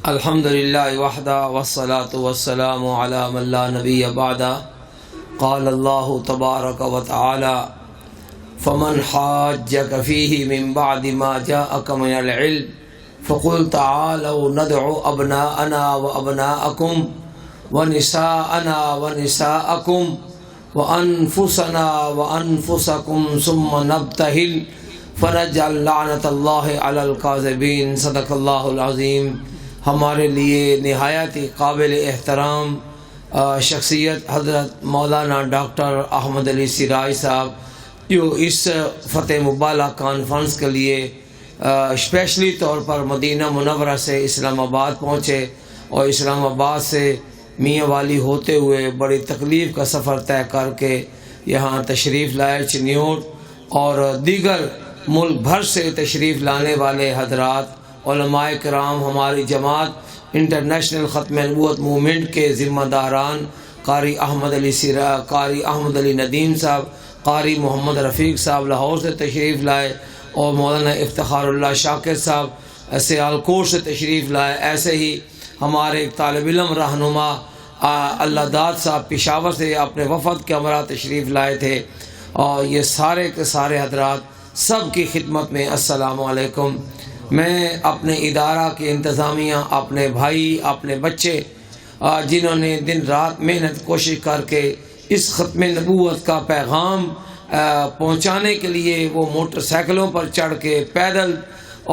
الحمد للہ وحدہ والصلاة والسلام علی من لا نبی بعدہ قال اللہ تبارک و تعالی فمن حاجک فیہ من بعد ما جاءک من العلم فقل تعالوا ندعو ابناءنا وابناءکم ونساءنا ونساءکم وانفسنا وانفسکم ثم نبتہل فنجعل لعنت اللہ علی الکاذبین۔ صدق اللہ العظیم۔ ہمارے لیے نہایت قابل احترام شخصیت حضرت مولانا ڈاکٹر احمد علی سراج صاحب، جو اس فتح مبالہ کانفرنس کے لیے اسپیشلی طور پر مدینہ منورہ سے اسلام آباد پہنچے اور اسلام آباد سے میاں والی ہوتے ہوئے بڑی تکلیف کا سفر طے کر کے یہاں تشریف لائے چنیوٹ، اور دیگر ملک بھر سے تشریف لانے والے حضرات علماء کرام، ہماری جماعت انٹرنیشنل ختم نبوت موومنٹ کے ذمہ داران قاری احمد علی ندیم صاحب، قاری محمد رفیق صاحب لاہور سے تشریف لائے، اور مولانا افتخار اللہ شاکر صاحب سیالکوٹ سے تشریف لائے۔ ایسے ہی ہمارے ایک طالب علم رہنما اللہ داد صاحب پشاور سے اپنے وفد کے ہمراہ تشریف لائے تھے، اور یہ سارے کے سارے حضرات سب کی خدمت میں السلام علیکم۔ میں اپنے ادارہ کے انتظامیہ، اپنے بھائی، اپنے بچے جنہوں نے دن رات محنت کوشش کر کے اس ختم نبوت کا پیغام پہنچانے کے لیے وہ موٹر سائیکلوں پر چڑھ کے پیدل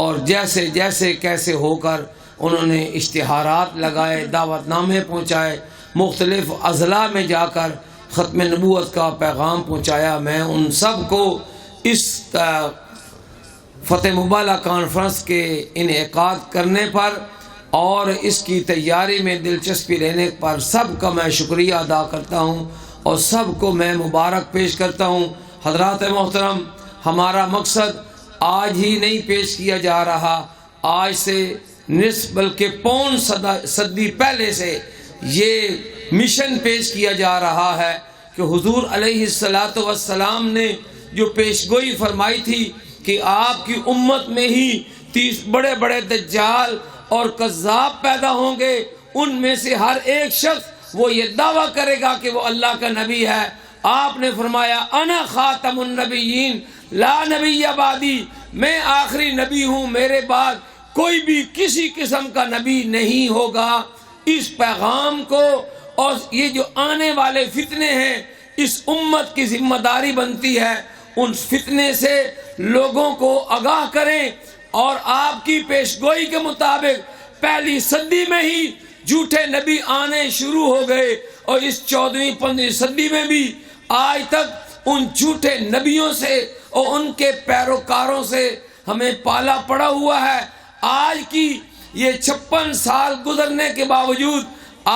اور جیسے جیسے کیسے ہو کر انہوں نے اشتہارات لگائے، دعوت نامے پہنچائے، مختلف اضلاع میں جا کر ختم نبوت کا پیغام پہنچایا۔ میں ان سب کو اس فتح مبالہ کانفرنس کے انعقاد کرنے پر اور اس کی تیاری میں دلچسپی لینے پر سب کا میں شکریہ ادا کرتا ہوں، اور سب کو میں مبارک پیش کرتا ہوں۔ حضرات محترم، ہمارا مقصد آج ہی نہیں پیش کیا جا رہا، آج سے نصف بلکہ پون صدی پہلے سے یہ مشن پیش کیا جا رہا ہے کہ حضور علیہ السلام نے جو پیشگوئی فرمائی تھی کہ آپ کی امت میں ہی 30 بڑے بڑے دجال اور کذاب پیدا ہوں گے، ان میں سے ہر ایک شخص وہ یہ دعویٰ کرے گا کہ وہ اللہ کا نبی ہے۔ آپ نے فرمایا انا خاتم النبیین لا نبی بعدی، میں آخری نبی ہوں، میرے بعد کوئی بھی کسی قسم کا نبی نہیں ہوگا۔ اس پیغام کو اور یہ جو آنے والے فتنے ہیں، اس امت کی ذمہ داری بنتی ہے ان فتنے سے لوگوں کو آگاہ کریں، اور آپ کی پیشگوئی کے مطابق پہلی صدی میں ہی جھوٹے نبی آنے شروع ہو گئے، اور اس 14ویں 15ویں صدی میں بھی آج تک ان جھوٹے نبیوں سے اور ان کے پیروکاروں سے ہمیں پالا پڑا ہوا ہے۔ آج کی یہ 56 سال گزرنے کے باوجود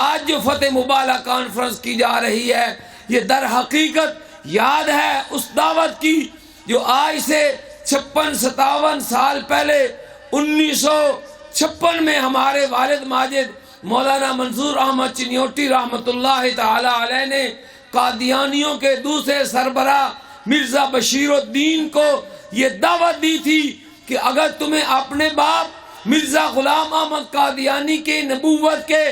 آج جو فتح مبالہ کانفرنس کی جا رہی ہے، یہ در حقیقت یاد ہے اس دعوت کی جو آج سے 56-57 سال پہلے 1956 میں ہمارے والد ماجد مولانا منظور احمد چنیوٹی رحمۃ اللہ تعالی علیہ نے قادیانیوں کے دوسرے سربراہ مرزا بشیر الدین کو یہ دعوت دی تھی کہ اگر تمہیں اپنے باپ مرزا غلام احمد قادیانی کے نبوت کے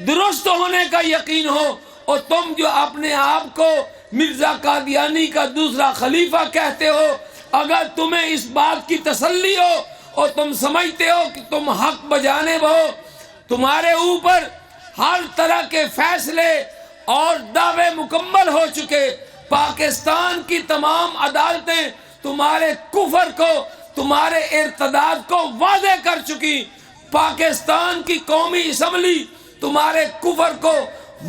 درست ہونے کا یقین ہو، اور تم جو اپنے آپ کو مرزا قادیانی کا دوسرا خلیفہ کہتے ہو، اگر تمہیں اس بات کی تسلی ہو اور تم سمجھتے ہو کہ تم حق بجانب ہو، تمہارے اوپر ہر طرح کے فیصلے اور دعوے مکمل ہو چکے، پاکستان کی تمام عدالتیں تمہارے کفر کو، تمہارے ارتداد کو واضح کر چکی، پاکستان کی قومی اسمبلی تمہارے کفر کو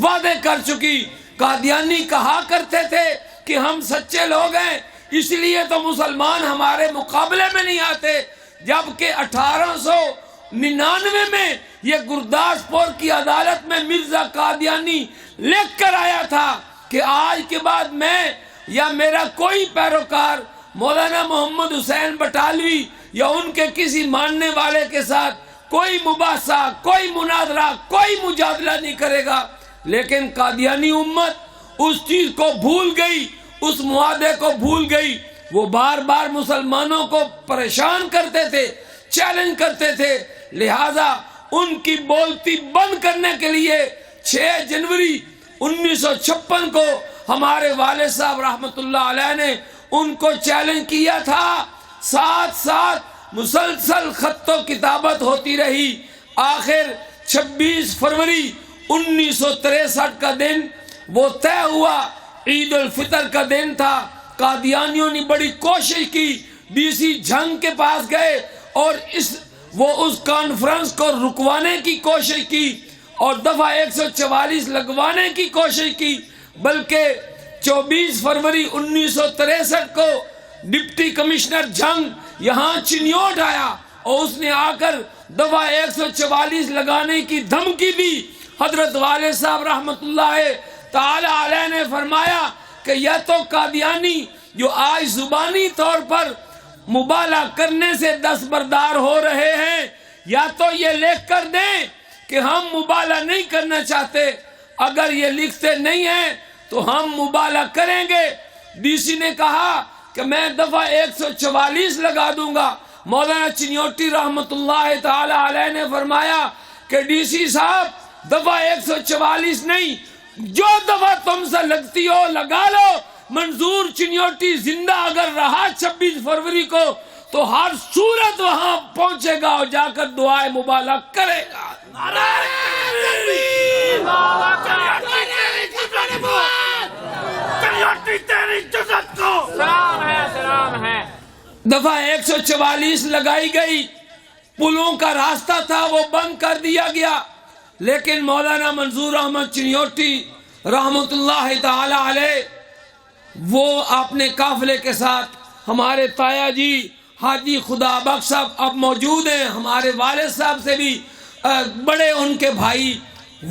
واضح کر چکی۔ قادیانی کہا کرتے تھے کہ ہم سچے لوگ ہیں، اس لیے تو مسلمان ہمارے مقابلے میں نہیں آتے، جبکہ 1899 میں یہ گرداسپور کی عدالت میں مرزا قادیانی لکھ کر آیا تھا کہ آج کے بعد میں یا میرا کوئی پیروکار مولانا محمد حسین بٹالوی یا ان کے کسی ماننے والے کے ساتھ کوئی مباحثہ، کوئی مناظرہ، کوئی مجادلہ نہیں کرے گا۔ لیکن قادیانی امت اس چیز کو بھول گئی، اس معاہدے کو بھول گئی، وہ بار بار مسلمانوں کو پریشان کرتے تھے، چیلنج کرتے تھے، لہذا ان کی بولتی بند کرنے کے لیے 6 جنوری 1956 کو ہمارے والد صاحب رحمت اللہ علیہ نے ان کو چیلنج کیا تھا. ساتھ ساتھ مسلسل خط و کتابت ہوتی رہی. آخر 26 فروری 1963 کا دن وہ طے ہوا، عید الفطر کا دن تھا. قادیانیوں نے بڑی کوشش کی، ڈی سی جھنگ کے پاس گئے اور وہ اس کانفرنس کو رکوانے کی کوشش کی اور دفعہ 144 لگوانے کی کوشش کی. بلکہ 24 فروری 1963 کو ڈپٹی کمشنر جنگ یہاں چنیوٹ آیا اور اس نے آ کر دفعہ 144 لگانے کی دھمکی دی. حضرت والد صاحب رحمت اللہ تعالی علیہ نے فرمایا کہ یا تو قادیانی جو آج زبانی طور پر مباہلہ کرنے سے دستبردار ہو رہے ہیں، یا تو یہ لکھ کر دیں کہ ہم مباہلہ نہیں کرنا چاہتے. اگر یہ لکھتے نہیں ہیں تو ہم مباہلہ کریں گے. ڈی سی نے کہا کہ میں دفعہ 144 لگا دوں گا. مولانا چنیوٹی رحمت اللہ تعالی علیہ نے فرمایا کہ ڈی سی صاحب دفعہ 144 نہیں، جو دفعہ تم سے لگتی ہو لگا لو. منظور چنیوٹی زندہ اگر رہا 26 فروری کو تو ہر صورت وہاں پہنچے گا اور جا کر دعائے مباہلہ کرے گا. دفعہ 144 لگائی گئی. پلوں کا راستہ تھا وہ بند کر دیا گیا، لیکن مولانا منظور احمد چنیوٹی رحمت اللہ تعالی علیہ وہ اپنے قافلے کے ساتھ، ہمارے تایا جی حاجی خدا بخش صاحب اب موجود ہیں، ہمارے والد صاحب سے بھی بڑے ان کے بھائی،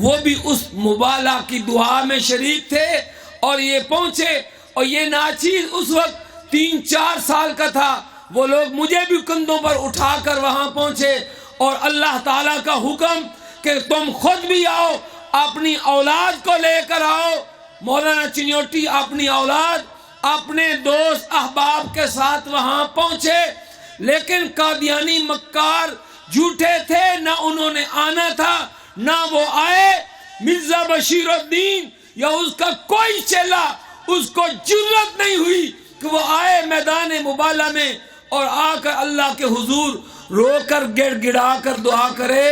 وہ بھی اس مباہلہ کی دعا میں شریک تھے اور یہ پہنچے. اور یہ ناچیز اس وقت 3-4 سال کا تھا. وہ لوگ مجھے بھی کندھوں پر اٹھا کر وہاں پہنچے اور اللہ تعالیٰ کا حکم کہ تم خود بھی آؤ، اپنی اولاد کو لے کر آؤ. مولانا چنیوٹی اپنی اولاد اپنے دوست احباب کے ساتھ وہاں پہنچے، لیکن قادیانی مکار جھوٹے تھے، نہ انہوں نے آنا تھا نہ وہ آئے. مرزا بشیر الدین یا اس کا کوئی چیلا اس کو جرت نہیں ہوئی کہ وہ آئے میدان مباہلہ میں اور آ کر اللہ کے حضور رو کر گڑ گڑا کر دعا کرے.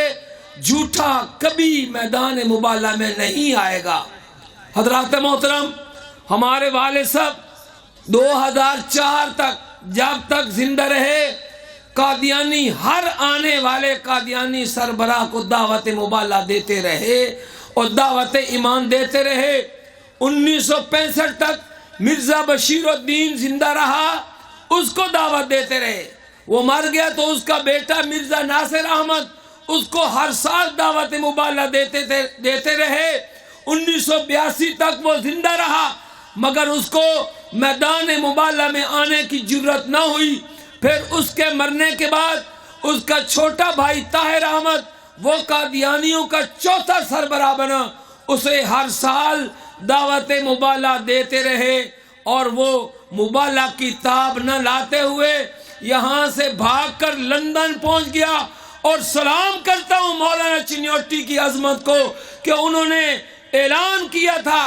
جھوٹا کبھی میدان مباہلہ میں نہیں آئے گا. حضرات محترم، ہمارے والد صاحب 2004 تک جب تک زندہ رہے، قادیانی ہر آنے والے قادیانی سربراہ کو دعوت مباہلہ دیتے رہے اور دعوت ایمان دیتے رہے. 1965 تک مرزا بشیر الدین زندہ رہا، اس کو دعوت دیتے رہے. وہ مر گیا تو اس کا بیٹا مرزا ناصر احمد اس کو ہر سال دعوت مباہلہ دیتے رہے. 1982 تک وہ زندہ رہا مگر اس کو میدان مباہلہ میں آنے کی جرت نہ ہوئی. پھر اس کے مرنے کے بعد اس کا چھوٹا بھائی طاہر احمد وہ قادیانیوں کا چوتھا سربراہ بنا. اسے ہر سال دعوت مباہلہ دیتے رہے اور وہ مباہلہ کی تاب نہ لاتے ہوئے یہاں سے بھاگ کر لندن پہنچ گیا. اور سلام کرتا ہوں مولانا چنیوٹی کی عظمت کو کہ انہوں نے اعلان کیا تھا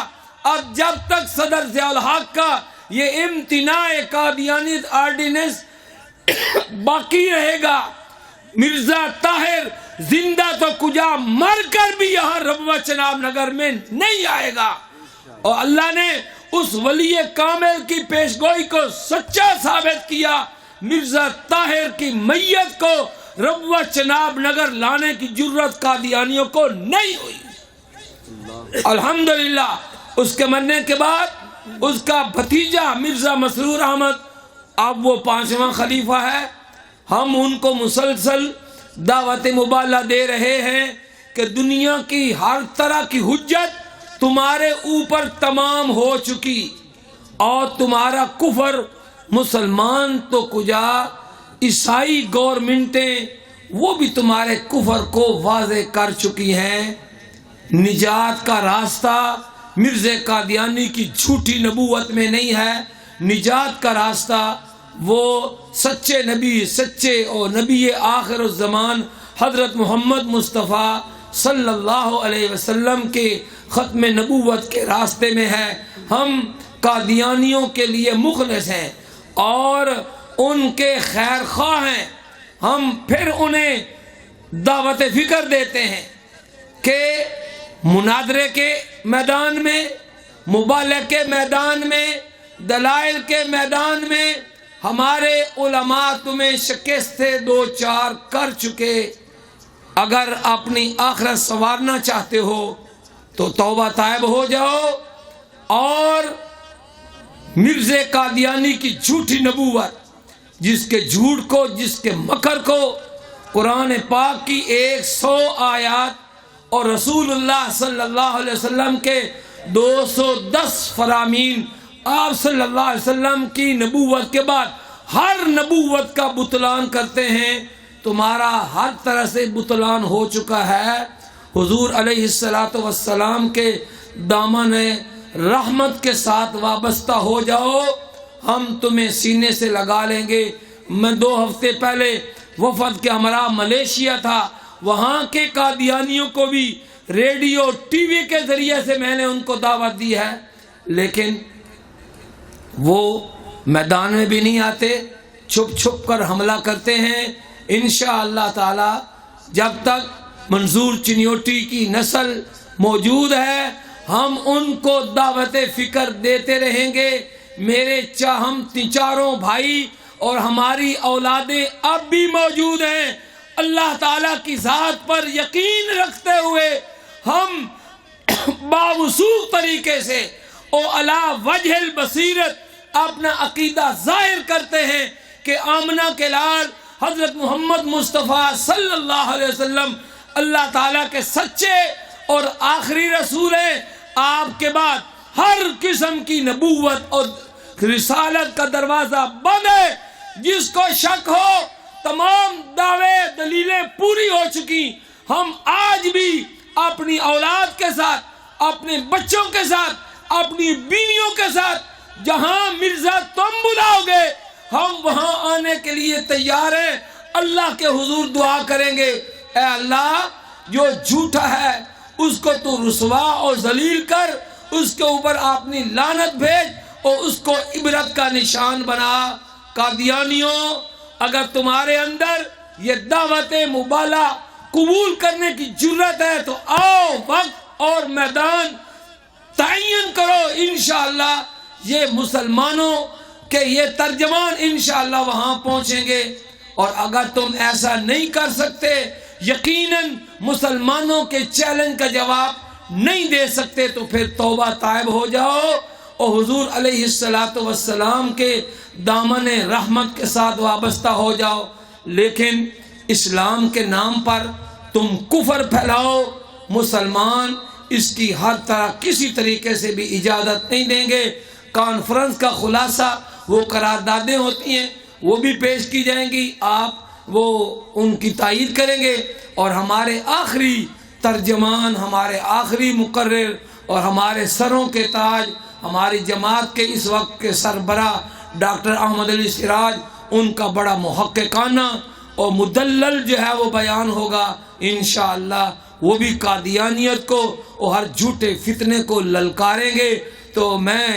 اب جب تک صدر ضیاء الحق کا یہ امتناع قادیانیت آرڈیننس باقی رہے گا، مرزا طاہر زندہ تو کجا مر کر بھی یہاں ربوت چناب نگر میں نہیں آئے گا. اور اللہ نے اس ولی کامل کی پیشگوئی کو سچا ثابت کیا. مرزا طاہر کی میت کو ربوت چناب نگر لانے کی جرت قادیانیوں کو نہیں ہوئی. الحمدللہ اس کے مرنے کے بعد اس کا بھتیجا مرزا مسرور احمد اب وہ 5واں خلیفہ ہے. ہم ان کو مسلسل دعوت مباہلہ دے رہے ہیں کہ دنیا کی ہر طرح کی حجت تمہارے اوپر تمام ہو چکی اور تمہارا کفر، مسلمان تو کجا عیسائی گورنمنٹیں وہ بھی تمہارے کفر کو واضح کر چکی ہیں. نجات کا راستہ مرزا قادیانی کی جھوٹی نبوت میں نہیں ہے. نجات کا راستہ وہ سچے نبی، سچے اور نبی آخر الزمان حضرت محمد مصطفیٰ صلی اللہ علیہ وسلم کے ختم نبوت کے راستے میں ہے. ہم قادیانیوں کے لیے مخلص ہیں اور ان کے خیر خواہ ہیں. ہم پھر انہیں دعوت فکر دیتے ہیں کہ مناظرے کے میدان میں، مباہلہ کے میدان میں، دلائل کے میدان میں ہمارے علماء تمہیں شکست دو چار کر چکے. اگر اپنی آخرت سنوارنا چاہتے ہو تو توبہ طائب ہو جاؤ اور مرزا قادیانی کی جھوٹی نبوت، جس کے جھوٹ کو، جس کے مکر کو قرآن پاک کی 100 آیات اور رسول اللہ صلی اللہ علیہ وسلم کے 210 فرامین، آپ صلی اللہ علیہ وسلم کی نبوت کے بعد ہر نبوت کا بطلان کرتے ہیں. تمہارا ہر طرح سے بطلان ہو چکا ہے. حضور علیہ السلام کے دامن رحمت کے ساتھ وابستہ ہو جاؤ، ہم تمہیں سینے سے لگا لیں گے. میں 2 ہفتے پہلے وفد کے ہمراہ ملیشیا تھا، وہاں کے قادیانیوں کو بھی ریڈیو ٹی وی کے ذریعے سے میں نے ان کو دعوت دی ہے، لیکن وہ میدان میں بھی نہیں آتے، چھپ چھپ کر حملہ کرتے ہیں. انشاءاللہ تعالی جب تک منظور چنیوٹی کی نسل موجود ہے ہم ان کو دعوت فکر دیتے رہیں گے. میرے ہم چاروں بھائی اور ہماری اولادیں اب بھی موجود ہیں. اللہ تعالیٰ کی ذات پر یقین رکھتے ہوئے ہم باوثوق طریقے سے او علی وجہ البصیرت اپنا عقیدہ ظاہر کرتے ہیں کہ آمنہ کے لال حضرت محمد مصطفیٰ صلی اللہ علیہ وسلم اللہ تعالیٰ کے سچے اور آخری رسول ہیں. آپ کے بعد ہر قسم کی نبوت اور رسالت کا دروازہ بند ہے. جس کو شک ہو تمام دعوے دلیلیں پوری ہو چکی. ہم آج بھی اپنی اولاد کے ساتھ، اپنے بچوں کے ساتھ، اپنی بیویوں کے ساتھ جہاں مرزا تم بلاؤ گے ہم وہاں آنے کے لیے تیار ہیں. اللہ کے حضور دعا کریں گے، اے اللہ جو جھوٹا ہے اس کو تو رسوا اور ذلیل کر، اس کے اوپر اپنی لعنت بھیج اور اس کو عبرت کا نشان بنا. قادیانیوں اگر تمہارے اندر یہ دعوت مباہلہ قبول کرنے کی جرت ہے تو آؤ، وقت اور میدان تعین کرو. انشاءاللہ یہ مسلمانوں کہ یہ ترجمان انشاءاللہ وہاں پہنچیں گے. اور اگر تم ایسا نہیں کر سکتے، یقیناً مسلمانوں کے چیلنج کا جواب نہیں دے سکتے، تو پھر توبہ طائب ہو جاؤ اور حضور علیہ السلام کے دامن رحمت کے ساتھ وابستہ ہو جاؤ. لیکن اسلام کے نام پر تم کفر پھیلاؤ، مسلمان اس کی ہر طرح کسی طریقے سے بھی اجازت نہیں دیں گے. کانفرنس کا خلاصہ وہ قراردادیں ہوتی ہیں وہ بھی پیش کی جائیں گی، آپ وہ ان کی تائید کریں گے. اور ہمارے آخری ترجمان، ہمارے آخری مقرر اور ہمارے سروں کے تاج، ہماری جماعت کے اس وقت کے سربراہ ڈاکٹر احمد علی سراج، ان کا بڑا محققانہ اور مدلل جو ہے وہ بیان ہوگا انشاءاللہ. وہ بھی قادیانیت کو اور ہر جھوٹے فتنے کو للکاریں گے. تو میں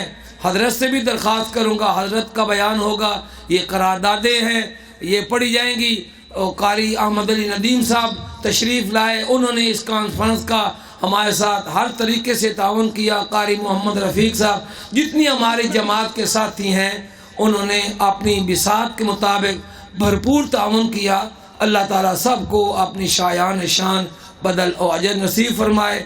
حضرت سے بھی درخواست کروں گا، حضرت کا بیان ہوگا، یہ قراردادیں ہیں یہ پڑھی جائیں گی. اور قاری احمد علی ندیم صاحب تشریف لائے، انہوں نے اس کانفرنس کا ہمارے ساتھ ہر طریقے سے تعاون کیا. قاری محمد رفیق صاحب، جتنی ہماری جماعت کے ساتھی ہیں انہوں نے اپنی بساط کے مطابق بھرپور تعاون کیا. اللہ تعالیٰ سب کو اپنی شایان شان بدل و اجر نصیب فرمائے.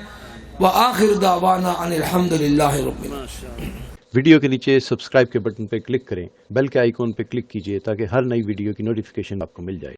وآخر دعوانا ان الحمدللہ رب العالمین. ویڈیو کے نیچے سبسکرائب کے بٹن پہ کلک کریں، بیل کے آئیکن پہ کلک کیجئے تاکہ ہر نئی ویڈیو کی نوٹیفیکیشن آپ کو مل جائے.